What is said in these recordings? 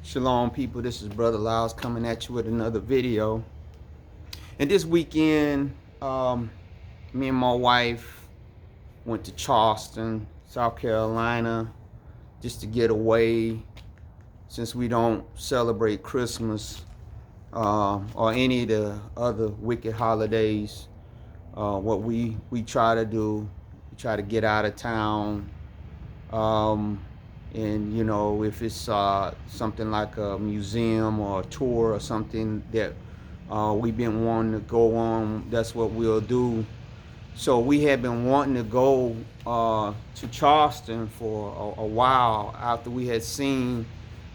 Shalom, people. This is Brother Lyles coming at you with another video. And this weekend, me and my wife went to Charleston, South Carolina, just to get away, since we don't celebrate Christmas or any of the other wicked holidays. What we try to do, we try to get out of town. And you know, if it's something like a museum or a tour or something that we've been wanting to go on, that's what we'll do. So we had been wanting to go to Charleston for a while after we had seen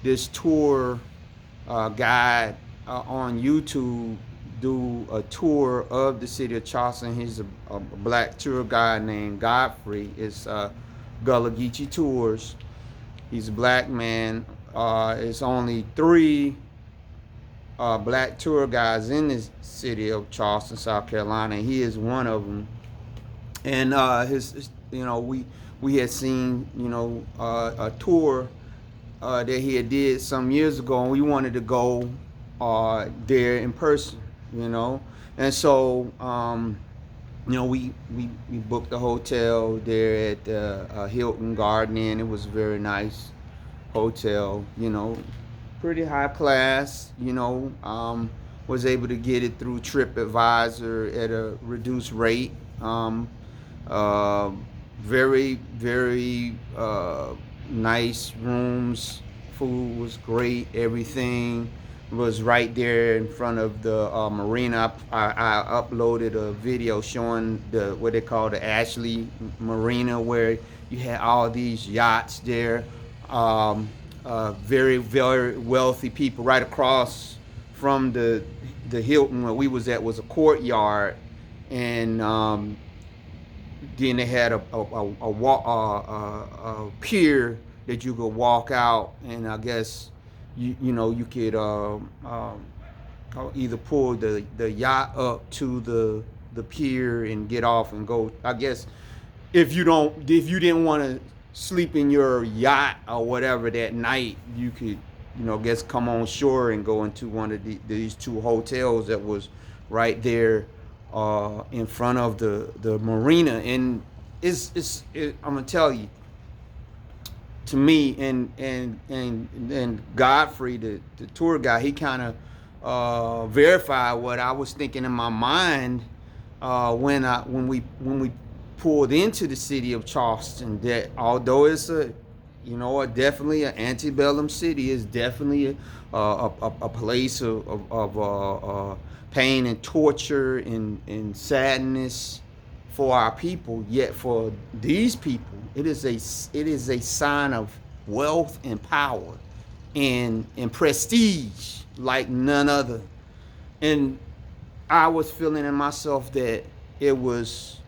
this tour guide on YouTube do a tour of the city of Charleston. He's a black tour guide named Godfrey. It's Gullah Geechee Tours. He's a black man. It's only 3 black tour guides in the city of Charleston, South Carolina. He is one of them. And we had seen, a tour that he had did some years ago, and we wanted to go there in person, And so, we booked a hotel there at the Hilton Garden Inn. It was a very nice hotel, pretty high class, was able to get it through TripAdvisor at a reduced rate. Very, very nice rooms. Food was great. Everything was right there in front of the marina. I uploaded a video showing what they call the Ashley Marina, where you had all these yachts there. Very, very wealthy people. Right across from the Hilton where we was at was a courtyard, and then they had a pier that you could walk out, and I guess you could either pull the yacht up to the pier and get off and go. I guess if you didn't want to sleep in your yacht or whatever that night, you could guess come on shore and go into one of these 2 hotels that was right there in front of the marina. And it's I'm gonna tell you, to me, and Godfrey, the tour guy, he kind of verified what I was thinking in my mind when we pulled into the city of Charleston, that although it's definitely an antebellum city, it's definitely a place of pain and torture and sadness for our people. Yet for these people, it is a sign of wealth and power and prestige like none other. And I was feeling in myself that it was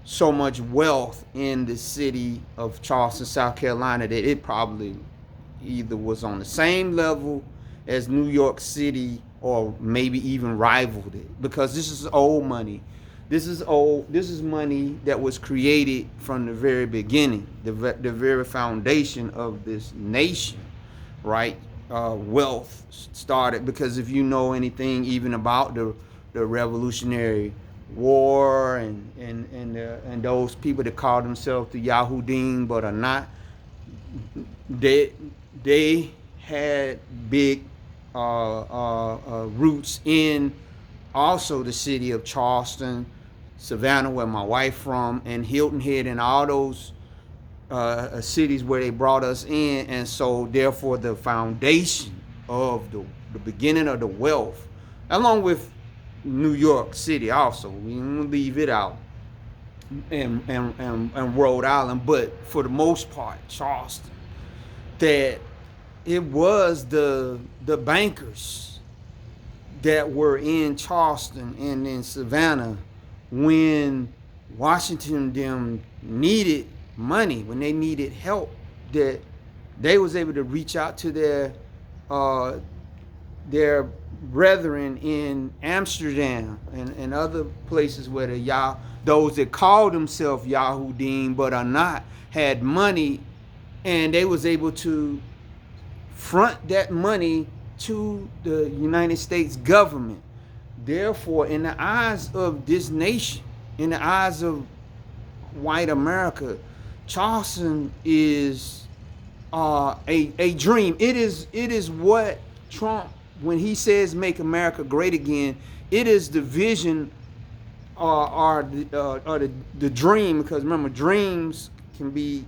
so much wealth in the city of Charleston, South Carolina, that it probably either was on the same level as New York City or maybe even rivaled it, because this is old money. This is money that was created from the very beginning, the very foundation of this nation, right? Wealth started, because if you know anything even about the Revolutionary War and those people that call themselves the Yahudim but are not, they had big roots in also the city of Charleston, Savannah, where my wife from, and Hilton Head, and all those cities where they brought us in. And so therefore the foundation of the beginning of the wealth, along with New York City also, we don't leave it out, and Rhode Island, but for the most part Charleston, that it was the bankers that were in Charleston and in Savannah when Washington them needed money, when they needed help, that they was able to reach out to their brethren in Amsterdam and other places where those that call themselves Yahudim but are not, had money, and they was able to front that money to the United States government. Therefore, in the eyes of this nation, in the eyes of white America, Charleston is a dream. It is what Trump, when he says "Make America Great Again," it is the vision or the dream. Because remember, dreams can be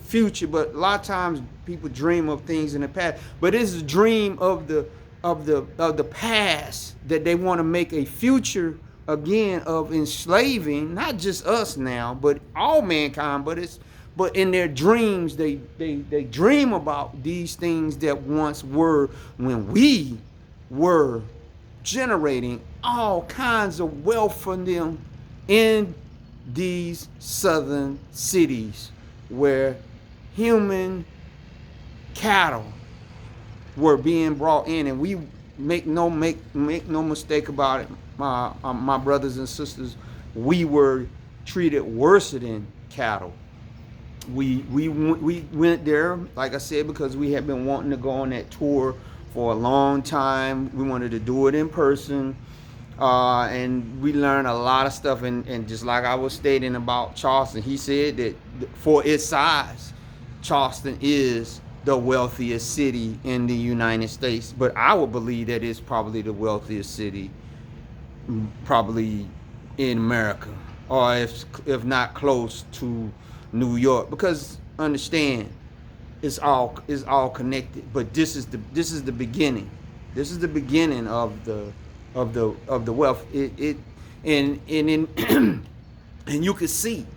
future, but a lot of times people dream of things in the past. But it's a dream of the past, that they want to make a future again of enslaving not just us now, but all mankind. But in their dreams, they dream about these things that once were, when we were generating all kinds of wealth for them in these southern cities, where human cattle were being brought in. And we make no mistake about it, my brothers and sisters, we were treated worse than cattle. We went there, like I said, because we had been wanting to go on that tour for a long time. We wanted to do it in person, and we learned a lot of stuff. And just like I was stating about Charleston, he said that for its size, Charleston is the wealthiest city in the United States. But I would believe that it's probably the wealthiest city probably in America, or if not close to New York. Because understand, it's all connected. But this is the beginning. This is the beginning of the wealth. And you could see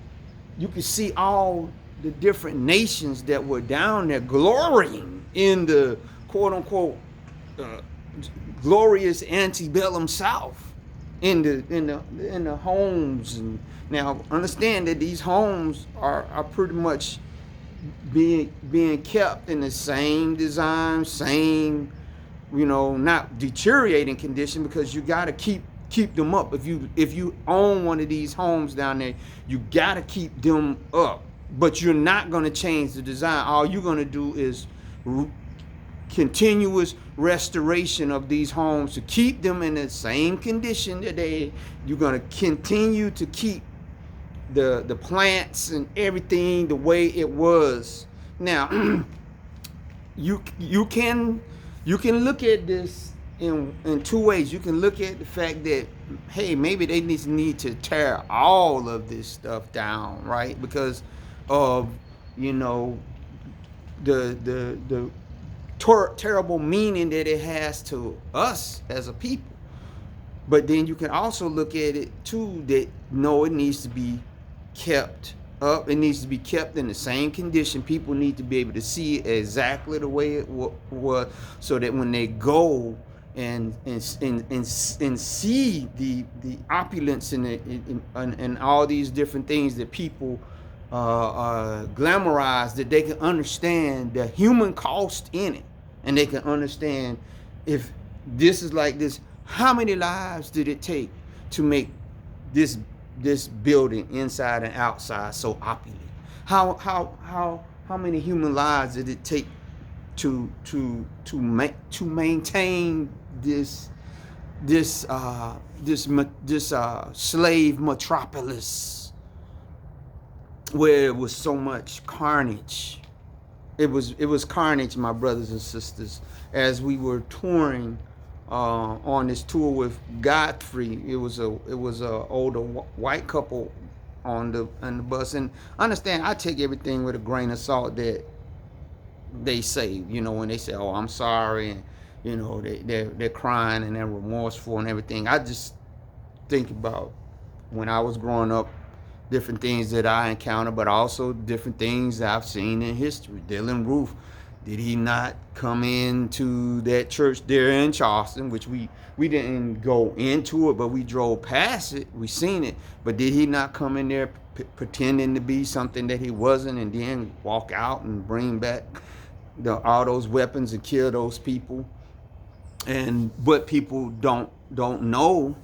all the different nations that were down there glorying in the quote unquote glorious antebellum South, in the homes. And now understand that these homes are pretty much being kept in the same design, same, not deteriorating condition, because you got to keep them up. If you own one of these homes down there, you got to keep them up. But you're not going to change the design. All you're going to do is continuous restoration of these homes to keep them in the same condition that you're going to continue to keep the plants and everything the way it was. Now, you can look at this in two ways. You can look at the fact that, hey, maybe they need to tear all of this stuff down, right? Because of the terrible meaning that it has to us as a people. But then you can also look at it too, that no, it needs to be kept up. It needs to be kept in the same condition. People need to be able to see it exactly the way it was, so that when they go and see the opulence and all these different things that people glamorize, that they can understand the human cost in it, and they can understand, if this is like this, how many lives did it take to make this building inside and outside so opulent? How many human lives did it take to maintain this slave metropolis, where it was so much carnage? It was carnage, my brothers and sisters. As we were touring on this tour with Godfrey, it was a older white couple on the bus. And understand, I take everything with a grain of salt that they say. When they say, "Oh, I'm sorry," and they're crying and they're remorseful and everything. I just think about when I was growing up, different things that I encountered, but also different things that I've seen in history. Dylan Roof, did he not come into that church there in Charleston, which we didn't go into it, but we drove past it, we seen it, but did he not come in there pretending to be something that he wasn't, and then walk out and bring back all those weapons and kill those people? But people don't know.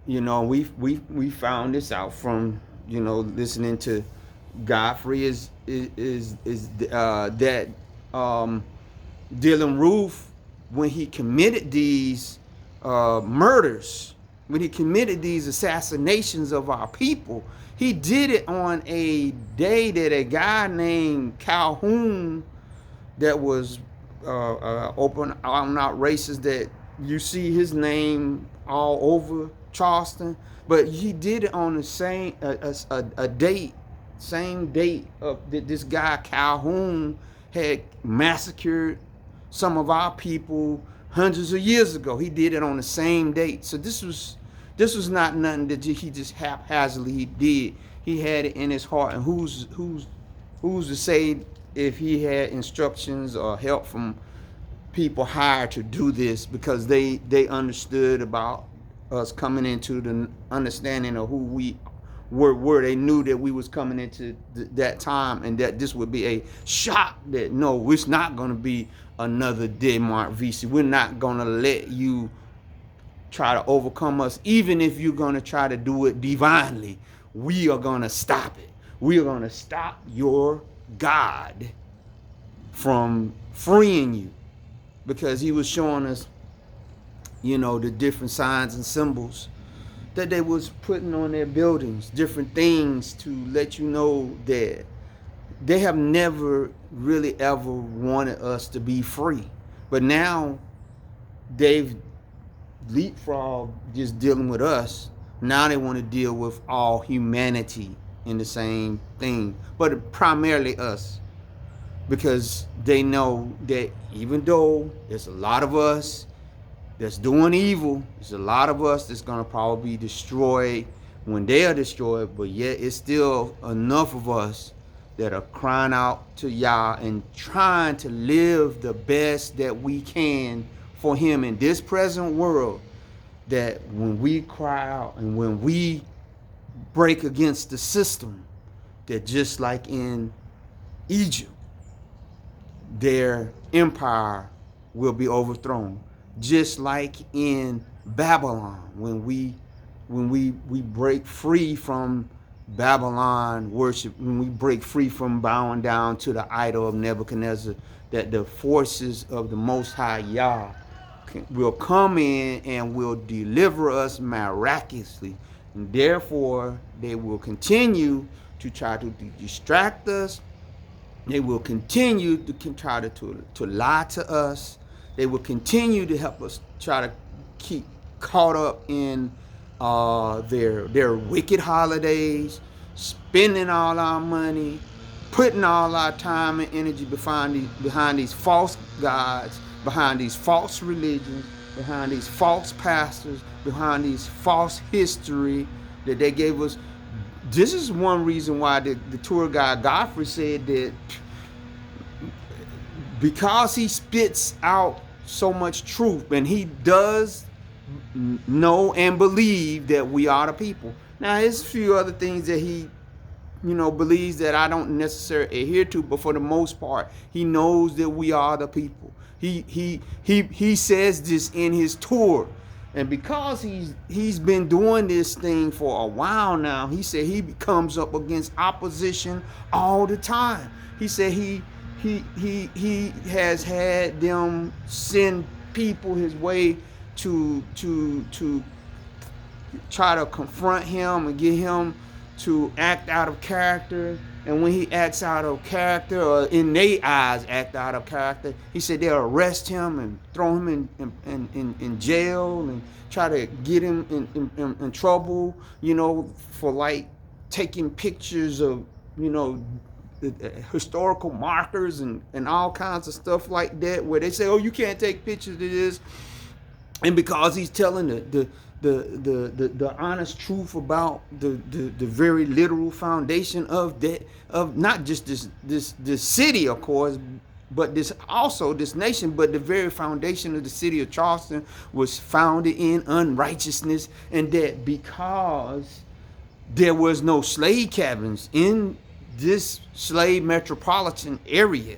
We found this out from listening to Godfrey is that Dylan Roof, when he committed these murders, when he committed these assassinations of our people, he did it on a day that a guy named Calhoun, that was open out racist, that you see his name all over Charleston, but he did it on the same same date of that this guy Calhoun had massacred some of our people hundreds of years ago. He did it on the same date. So this was not nothing that he just haphazardly he did. He had it in his heart. And who's to say if he had instructions or help from people hired to do this, because they understood about us coming into the understanding of who we were. They knew that we was coming into that time, and that this would be a shock, that no, it's not going to be another Denmark VC. We're not going to let you try to overcome us. Even if you're going to try to do it divinely, we are going to stop it. We are going to stop your God from freeing you, because he was showing us, the different signs and symbols that they was putting on their buildings, different things to let you know that they have never really ever wanted us to be free. But now they've leapfrogged just dealing with us. Now they want to deal with all humanity in the same thing, but primarily us, because they know that even though there's a lot of us that's doing evil, there's a lot of us that's going to probably be destroyed when they are destroyed, but yet it's still enough of us that are crying out to Yah and trying to live the best that we can for him in this present world, that when we cry out and when we break against the system, that just like in Egypt, their empire will be overthrown. Just like in Babylon, when we break free from Babylon worship, when we break free from bowing down to the idol of Nebuchadnezzar, that the forces of the Most High Yah will come in and will deliver us miraculously. And therefore, they will continue to try to distract us. They will continue to try to lie to us. They will continue to help us try to keep caught up in their wicked holidays, spending all our money, putting all our time and energy behind these false gods, behind these false religions, behind these false pastors, behind these false history that they gave us. This is one reason why the tour guide Godfrey said that, because he spits out so much truth, and he does know and believe that we are the people. Now, there's a few other things that he believes that I don't necessarily adhere to, but for the most part, he knows that we are the people. He says this in his tour, and because he's been doing this thing for a while now, he said he comes up against opposition all the time. He said he has had them send people his way to try to confront him and get him to act out of character. And when he acts out of character, or in their eyes act out of character, he said they'll arrest him and throw him in jail and try to get him in trouble, for like taking pictures of, historical markers and all kinds of stuff like that, where they say, oh, you can't take pictures of this. And because he's telling the honest truth about the very literal foundation of that, of not just this city, of course, but this nation, but the very foundation of the city of Charleston was founded in unrighteousness, and that because there was no slave cabins in this slave metropolitan area,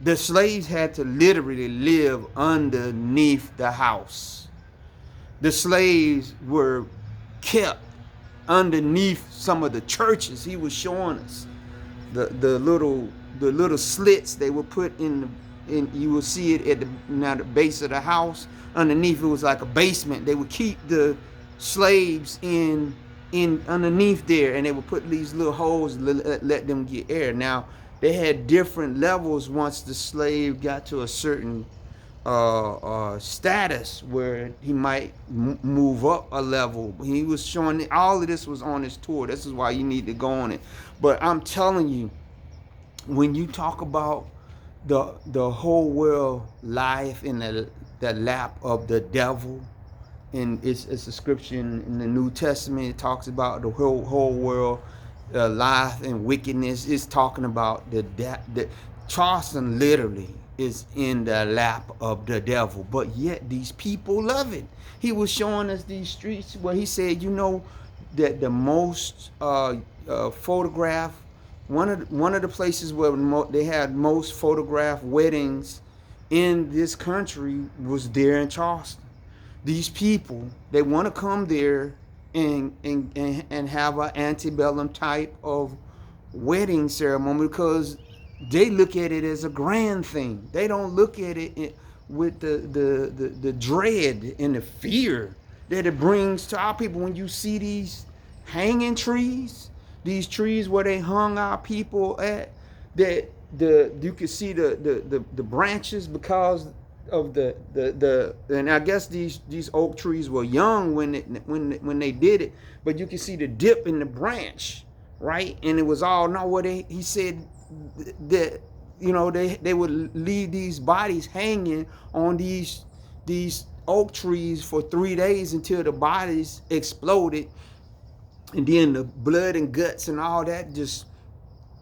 the slaves had to literally live underneath the house. The slaves were kept underneath some of the churches. He was showing us the little slits they were put in and you will see it at the base of the house. Underneath it was like a basement. They would keep the slaves in underneath there, and they would put these little holes, let them get air. Now they had different levels once the slave got to a certain status where he might move up a level. He was showing all of this was on his tour. This is why you need to go on it. But I'm telling you, when you talk about the whole world life in the lap of the devil, and it's a scripture in the New Testament. It talks about the whole world life and wickedness. It's talking about the Charleston literally is in the lap of the devil, but yet these people love it. He was showing us these streets where he said, you know, that the most photographed, one of the places where they had most photographed weddings in this country was there in Charleston. These people, they want to come there and have an antebellum type of wedding ceremony because they look at it as a grand thing. They don't look at it with the dread and the fear that it brings to our people. When you see these hanging trees, these trees where they hung our people at, that you can see the branches because of the and I guess these oak trees were young when they did it, but you can see the dip in the branch, right? And it was all he said that, you know, they would leave these bodies hanging on these oak trees for 3 days until the bodies exploded, and then the blood and guts and all that just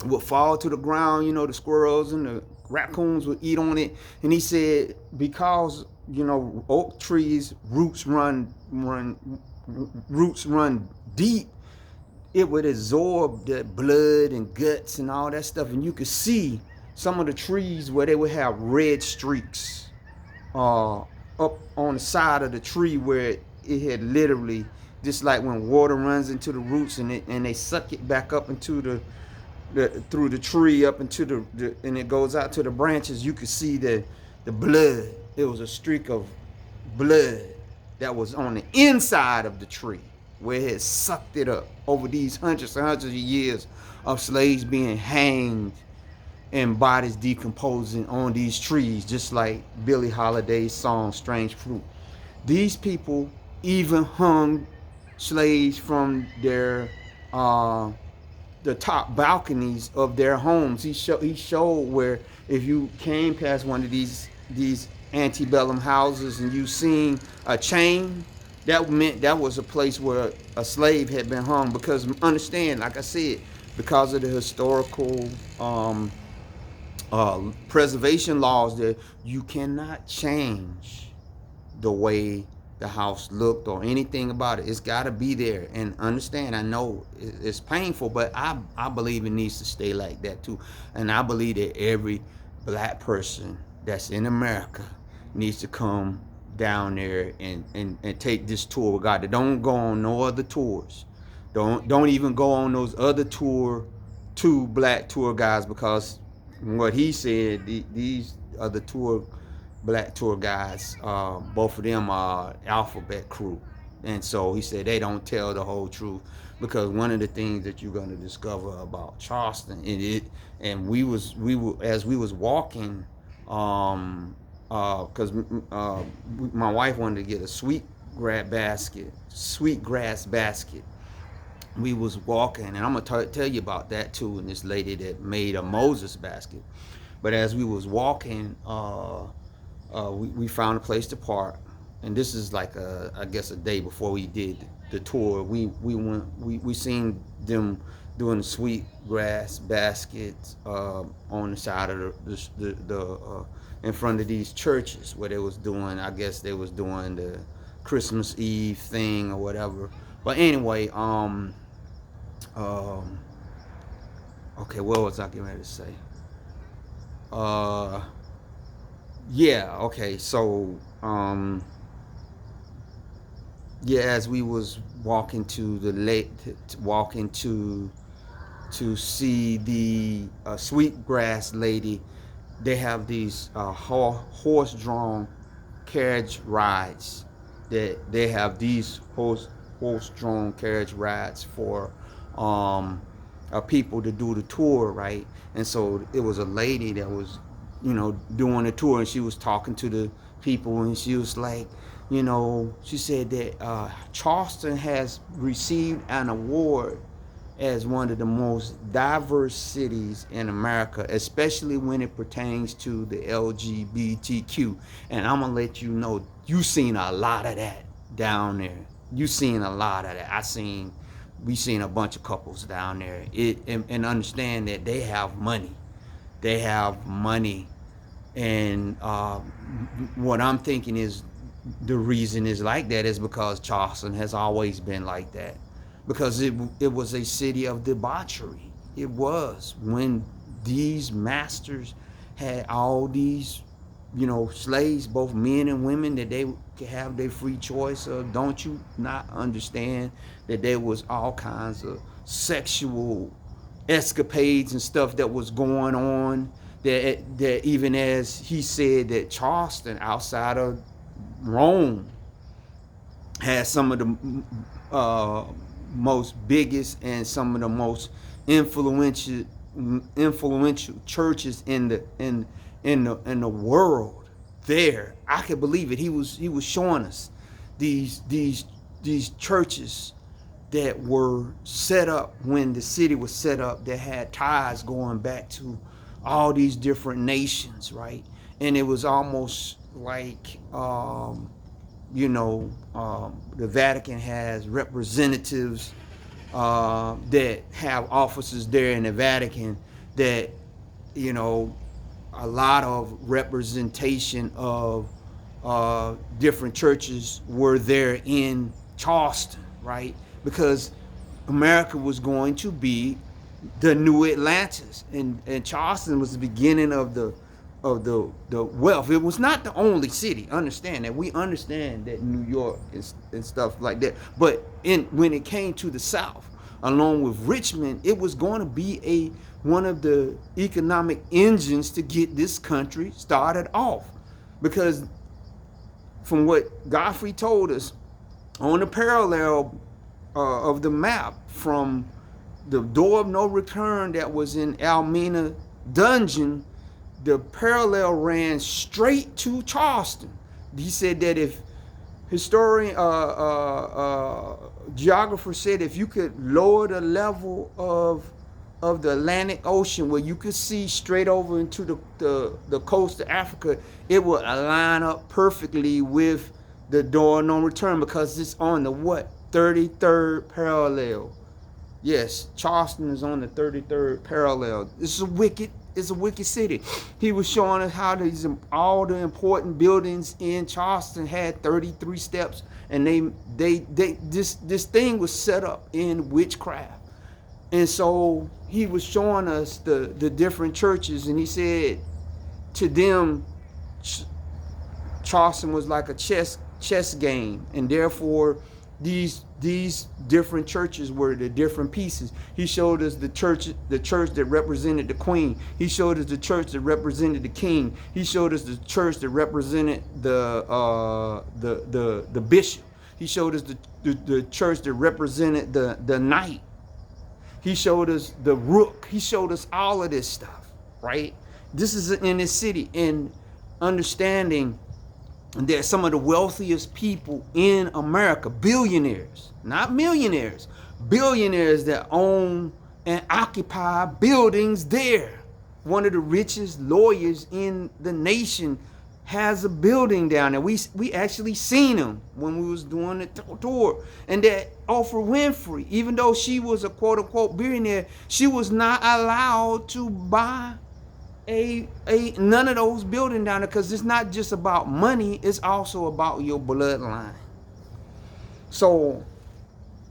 would fall to the ground. You know, the squirrels and the raccoons would eat on it. And he said because, you know, oak trees roots run deep, it would absorb the blood and guts and all that stuff. And you could see some of the trees where they would have red streaks up on the side of the tree where it had literally, just like when water runs into the roots and they suck it back up into through the tree up into and it goes out to the branches. You could see the blood. It was a streak of blood that was on the inside of the tree where it had sucked it up over these hundreds and hundreds of years of slaves being hanged and bodies decomposing on these trees, just like Billie Holiday's song Strange Fruit. These people even hung slaves from their the top balconies of their homes. He showed where if you came past one of these antebellum houses and you seen a chain, that meant that was a place where a slave had been hung. Because understand, like I said, because of the historical preservation laws, that you cannot change the way the house looked or anything about it. It's got to be there. And understand, I know it's painful, but I believe it needs to stay like that too. And I believe that every black person that's in America needs to come down there and take this tour with God. Don't go on no other tours. Don't even go on those other two black tour guides, because what he said, these other black tour guides, both of them are alphabet crew. And so he said they don't tell the whole truth, because one of the things that you're going to discover about Charleston, and we were as we was walking, because my wife wanted to get a sweetgrass basket. We was walking, and I'm gonna tell you about that too, and this lady that made a Moses basket. But as we was walking, we found a place to park, and this is like I guess a day before we did the tour. We seen them doing the sweetgrass baskets on the side of the in front of these churches where they was doing, I guess they was doing the Christmas Eve thing or whatever. But anyway, okay, what was I getting ready to say? Yeah, okay, so yeah, as we was walking to the lake, walking to see the sweetgrass lady they have these horse-drawn carriage rides. That they have these horse-drawn carriage rides for people to do the tour, right? And so it was a lady that was, doing the tour, and she was talking to the people, and she was like, she said that Charleston has received an award as one of the most diverse cities in America, especially when it pertains to the LGBTQ. And I'm gonna let you know, you seen a lot of that down there. You seen a lot of that. We seen a bunch of couples down there. And understand that they have money. They have money. And what I'm thinking is the reason is like that is because Charleston has always been like that. Because it was a city of debauchery. It was, when these masters had all these, slaves, both men and women, that they could have their free choice of. Don't you not understand that there was all kinds of sexual escapades and stuff that was going on, that even as he said that Charleston, outside of Rome, had some of the most biggest and some of the most influential churches in the world. There, I could believe it. He was showing us these churches that were set up when the city was set up, that had ties going back to all these different nations, right? And it was almost like the Vatican has representatives that have offices there in the Vatican, that, a lot of representation of different churches were there in Charleston, right? Because America was going to be the new Atlantis, and Charleston was the beginning of the wealth. It was not the only city. Understand that. We understand that New York and stuff like that. But when it came to the South, along with Richmond, it was going to be one of the economic engines to get this country started off. Because from what Godfrey told us on the parallel of the map, from the door of no return that was in Almena Dungeon, the parallel ran straight to Charleston. He said that if geographers said if you could lower the level of the Atlantic Ocean, where you could see straight over into the coast of Africa, it would line up perfectly with the door of no return, because it's on the what? 33rd parallel. Yes, Charleston is on the 33rd parallel. It's a wicked city. He was showing us how all the important buildings in Charleston had 33 steps, and this thing was set up in witchcraft. And so he was showing us the different churches, and he said to them, Charleston was like a chess game, and therefore these different churches were the different pieces. He showed us the church that represented the queen. He showed us the church that represented the king. He showed us the church that represented the bishop. He showed us the church that represented the knight. He showed us the rook. He showed us all of this stuff, right? This is in this city, and understanding that some of the wealthiest people in America, billionaires, not millionaires, billionaires that own and occupy buildings there. One of the richest lawyers in the nation has a building down there. We actually seen him when we was doing the tour. And that Oprah Winfrey, even though she was a quote unquote billionaire, she was not allowed to buy none of those buildings down there, because it's not just about money, it's also about your bloodline. So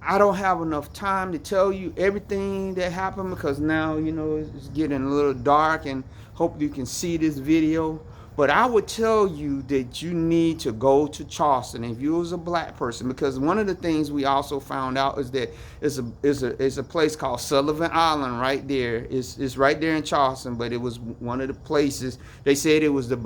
I don't have enough time to tell you everything that happened, because now it's getting a little dark, and hope you can see this video. But I would tell you that you need to go to Charleston if you was a black person, because one of the things we also found out is that it's a place called Sullivan Island right there. It's right there in Charleston, but it was one of the places they said it was the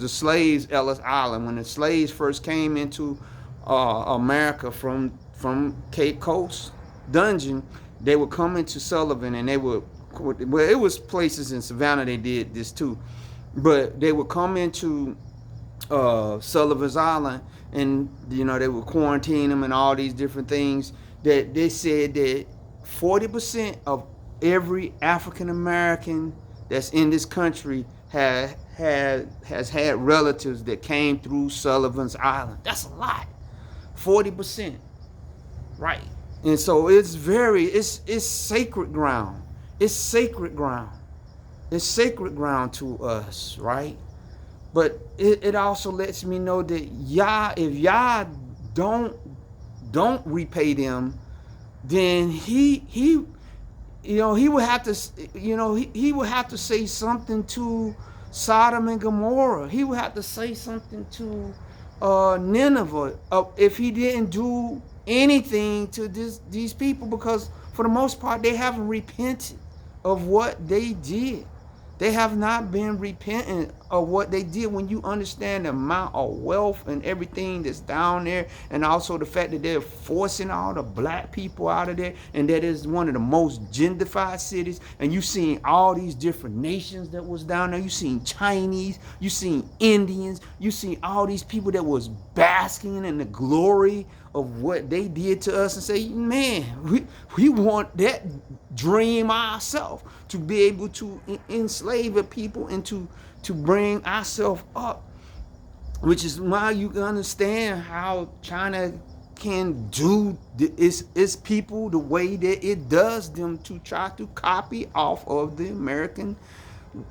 slaves Ellis Island when the slaves first came into America from Cape Coast dungeon. They would come into Sullivan and they would, well, it was places in Savannah they did this too. But they would come into Sullivan's Island, and they would quarantine them and all these different things. That they said that 40% of every African American that's in this country has had relatives that came through Sullivan's Island. That's a lot, 40%, right? And so it's sacred ground. It's sacred ground. It's sacred ground to us, right? But it also lets me know that if y'all don't repay them, then he would have to, he would have to say something to Sodom and Gomorrah. He would have to say something to Nineveh if he didn't do anything to these people, because for the most part they haven't repented of what they did. They have not been repentant of what they did. When you understand the amount of wealth and everything that's down there, and also the fact that they're forcing all the black people out of there, and that is one of the most gentrified cities, and you seen all these different nations that was down there. You seen Chinese, you seen Indians, you seen all these people that was basking in the glory of what they did to us, and say, man, we want that dream ourselves, to be able to enslave a people and to bring ourselves up, which is why you can understand how China can do its people the way that it does them, to try to copy off of the American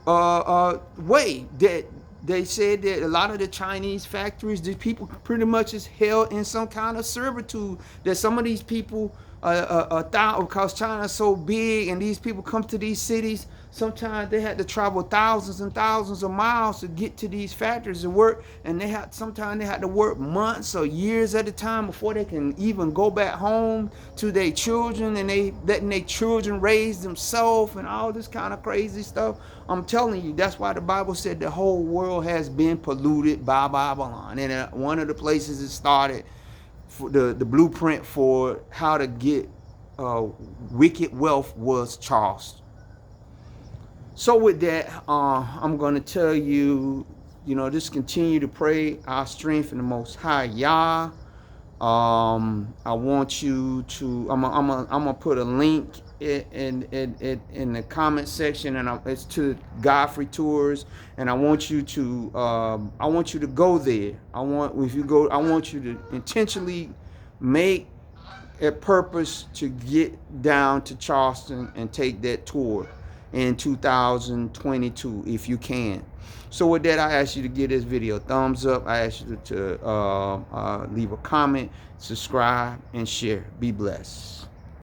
way. That they said that a lot of the Chinese factories, these people pretty much is held in some kind of servitude. That some of these people, because China's so big and these people come to these cities, sometimes they had to travel thousands and thousands of miles to get to these factories and work, and sometimes they had to work months or years at a time before they can even go back home to their children, and they letting their children raise themselves and all this kind of crazy stuff. I'm telling you, that's why the Bible said the whole world has been polluted by Babylon, and one of the places it started, for the blueprint for how to get wicked wealth, was Charleston. So with that, I'm going to tell you, just continue to pray our strength in the Most High Yah. I want you to, I'm gonna put a link in the comment section, and it's to Godfrey Tours, and I want you to go there. I want you to intentionally make a purpose to get down to Charleston and take that tour in 2022 if you can. So with that, I ask you to give this video a thumbs up. I ask you to leave a comment, subscribe, and share. Be blessed.